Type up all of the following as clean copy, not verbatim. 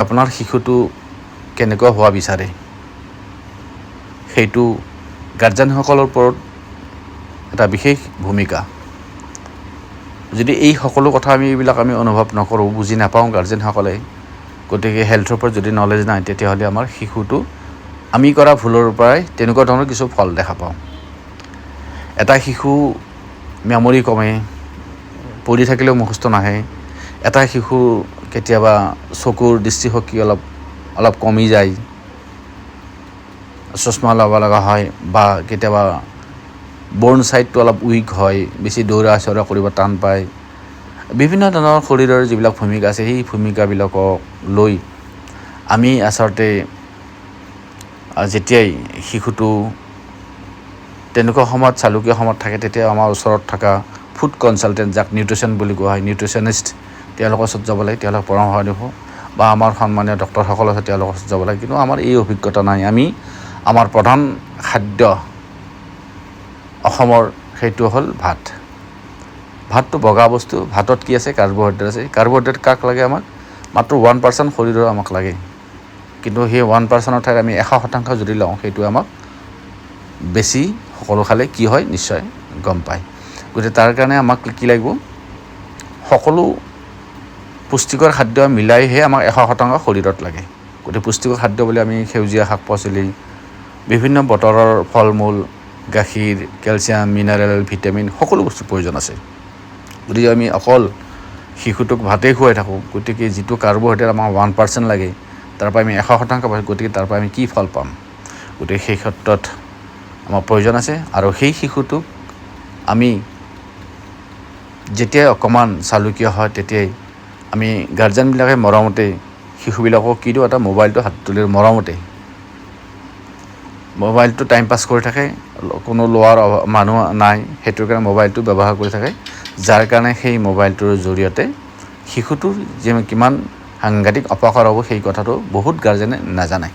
আপোনাৰ শিশুটো কেনেকুৱা হোৱা বিচাৰে সেইটো গাৰ্জেনসকলৰ ওপৰত এটা বিশেষ ভূমিকা। যদি এই সকলো কথা এইবিলাক আমি অনুভৱ নকৰোঁ, বুজি নাপাওঁ গাৰ্জেনসকলে, গতিকে হেল্থৰ ওপৰত যদি নলেজ নাই, তেতিয়াহ'লে আমাৰ শিশুটো আমি কৰা ভুলৰ পৰাই তেনেকুৱা ধৰণৰ কিছু ফল দেখা পাওঁ। এটা শিশু মেমৰি কমে, পঢ়ি থাকিলেও মুখস্থ নাহে। এটা শিশু কেতিয়াবা চকুৰ দৃষ্টিশক্তি অলপ কমি যায়, চশমা ল'ব লগা হয়, বা কেতিয়াবা বৰ্ণ চাইডটো অলপ উইক হয়, বেছি দৌৰা চৌৰা কৰিব টান পায়। বিভিন্ন ধৰণৰ শৰীৰৰ যিবিলাক ভূমিকা আছে, সেই ভূমিকাবিলাকক লৈ আমি আচলতে যেতিয়াই শিশুটো তেনেকুৱা সময়ত চালুকীয়া সময়ত থাকে, তেতিয়া আমাৰ ওচৰত থকা ফুড কনচালটেণ্ট, যাক নিউট্ৰিচন বুলি কোৱা হয়, নিউট্ৰিচনিষ্ট, তেওঁলোকৰ ওচৰত যাব লাগে, তেওঁলোকক পৰামৰ্শ দিব, বা আমাৰ সন্মানীয় ডক্টৰসকল আছে, তেওঁলোকৰ ওচৰত যাব লাগে। কিন্তু আমাৰ এই অভিজ্ঞতা নাই। আমি আমাৰ প্ৰধান খাদ্য অসমৰ সেইটো হ'ল ভাত। ভাতটো বগা বস্তু, ভাতত কি আছে? কাৰ্বহাইড্ৰেট আছে। কাৰ্বহাইড্ৰেট কাক লাগে? আমাক মাত্ৰ 1% শৰীৰৰ আমাক লাগে। কিন্তু সেই 1%ৰ ঠাইত আমি 100% যদি লওঁ, সেইটো আমাক বেছি সকলো খালে কি হয় নিশ্চয় গম পায়। গতিকে তাৰ কাৰণে আমাক কি লাগিব? সকলো পুষ্টিকৰ খাদ্য মিলাইহে আমাক 100% শৰীৰত লাগে। গতিকে পুষ্টিকৰ খাদ্য বুলি আমি সেউজীয়া শাক পাচলি, বিভিন্ন বতৰৰ ফল মূল, গাখীৰ, কেলছিয়াম, মিনাৰেল, ভিটামিন, সকলো বস্তুৰ প্ৰয়োজন আছে। গতিকে আমি অকল শিশুটোক ভাতেই খুৱাই থাকোঁ, গতিকে যিটো কাৰ্বহাইড্ৰেট আমাক 1% লাগে, তাৰ পৰা আমি 100% পাওঁ, গতিকে তাৰ পৰা আমি কি ফল পাম? গতিকে সেই ক্ষেত্ৰত আমাৰ প্ৰয়োজন আছে। আৰু সেই শিশুটোক আমি যেতিয়াই অকণমান চালুকীয়া হয়, তেতিয়াই আমি গাৰ্জেনবিলাকে মৰমতে শিশুবিলাকক কি দিওঁ? এটা মোবাইলটো হাত তুলি মৰমতে, মোবাইলটো টাইম পাছ কৰি থাকে, কোনো লোৱাৰ মানুহ নাই, সেইটোৰ কাৰণে মোবাইলটো ব্যৱহাৰ কৰি থাকে, যাৰ কাৰণে সেই মোবাইলটোৰ জৰিয়তে শিশুটোৰ কিমান সাংঘাতিক অপকাৰ হ'ব, সেই কথাটো বহুত গাৰ্জেনে নাজানে।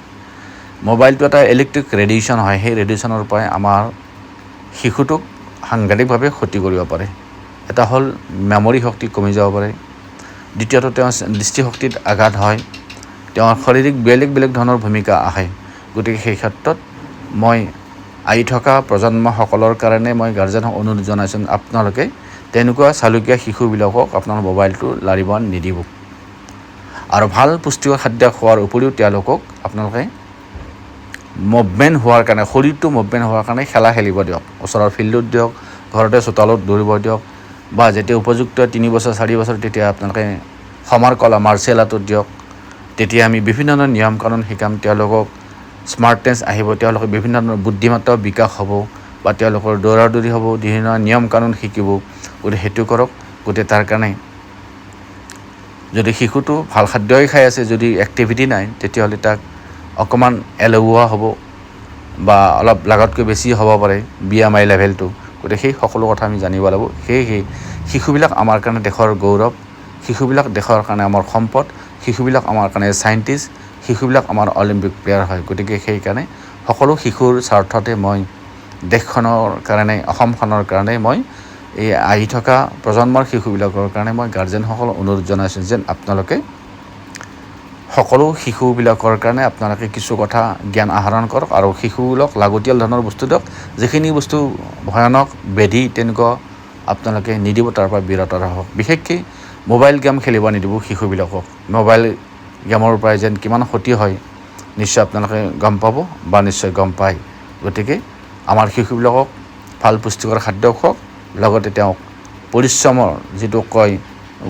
মোবাইলটো এটা ইলেক্ট্ৰিক ৰেডিয়েশ্যন হয়, সেই ৰেডিয়েশ্যনৰ পৰাই আমাৰ শিশুটোক সাংঘাতিকভাৱে ক্ষতি কৰিব পাৰে। এটা হ'ল মেমৰি শক্তি কমি যাব পাৰে, দ্বিতীয়তে তেওঁৰ দৃষ্টিশক্তিত আঘাত হয়, তেওঁৰ শাৰীৰিক বেলেগ বেলেগ ধৰণৰ ভূমিকা আহে। গতিকে সেই ক্ষেত্ৰত মই আহি থকা প্ৰজন্মসকলৰ কাৰণে মই গাৰ্জেনক অনুৰোধ জনাইছোঁ, আপোনালোকে তেনেকুৱা চালুকীয়া শিশুবিলাকক আপোনাৰ মোবাইলটো লাৰিব নিদিব। আৰু ভাল পুষ্টিকৰ খাদ্য খোৱাৰ উপৰিও তেওঁলোকক আপোনালোকে মুভমেণ্ট হোৱাৰ কাৰণে, শৰীৰটো মুভমেণ্ট হোৱাৰ কাৰণে খেলা খেলিব দিয়ক। ওচৰৰ ফিল্ডত দিয়ক, ঘৰতে চোতালত দৌৰিব দিয়ক, বা যেতিয়া উপযুক্ত 3 বছৰ 4 বছৰ, তেতিয়া আপোনালোকে সমাৰ কলা মাৰ্চিয়েল আৰ্টত দিয়ক। তেতিয়া আমি বিভিন্ন ধৰণৰ নিয়ম কানুন শিকাম, তেওঁলোকক স্মাৰ্টনেছ আহিব, তেওঁলোকৰ বিভিন্ন ধৰণৰ বুদ্ধিমত্তাও বিকাশ হ'ব, বা তেওঁলোকৰ দৌৰা দৌৰি হ'ব, বিভিন্ন নিয়ম কানুন শিকিব। গতিকে সেইটো কৰক। গতিকে তাৰ কাৰণে যদি শিশুটো ভাল খাদ্যই খাই আছে, যদি এক্টিভিটি নাই, তেতিয়াহ'লে তাক অকণমান এলেহুৱা হ'ব, বা অলপ লাগাতকৈ বেছি হ'ব পাৰে BMI লেভেলটো। গতিকে সেই সকলো কথা আমি জানিব লাগিব। সেয়েহে শিশুবিলাক আমাৰ কাৰণে দেশৰ গৌৰৱ, শিশুবিলাক দেশৰ কাৰণে আমাৰ সম্পদ, শিশুবিলাক আমাৰ কাৰণে চাইণ্টিষ্ট, শিশুবিলাক আমাৰ অলিম্পিক প্লেয়াৰ হয়। গতিকে সেইকাৰণে সকলো শিশুৰ স্বাৰ্থতে মই দেশখনৰ কাৰণে, অসমখনৰ কাৰণে মই এই আহি থকা প্ৰজন্মৰ শিশুবিলাকৰ কাৰণে মই গাৰ্জেনসকলক অনুৰোধ জনাইছোঁ, যেন আপোনালোকে সকলো শিশুবিলাকৰ কাৰণে আপোনালোকে কিছু কথা জ্ঞান আহৰণ কৰক, আৰু শিশুবিলাকক লাগতিয়াল ধৰণৰ বস্তু দিয়ক। যিখিনি বস্তু ভয়ানক ব্যাধি তেনেকুৱা আপোনালোকে নিদিব, তাৰ পৰা বিৰত ৰাখক। বিশেষকৈ মোবাইল গেম খেলিব নিদিব শিশুবিলাকক। মোবাইল গেমৰ পৰাই যেন কিমান ক্ষতি হয় নিশ্চয় আপোনালোকে গম পাব, বা নিশ্চয় গম পায়। গতিকে আমাৰ শিশুবিলাকক ভাল পুষ্টিকৰ খাদ্য খুৱাওক, লগতে তেওঁক পৰিশ্ৰমৰ যিটো কয়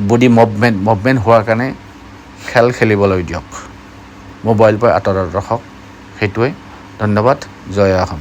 বডি মুভমেণ্ট হোৱাৰ কাৰণে খেল খেলিবলৈ দিয়ক, মোবাইল পৰা আঁতৰত ৰাখক। সেইটোৱে। ধন্যবাদ। জয় অসম।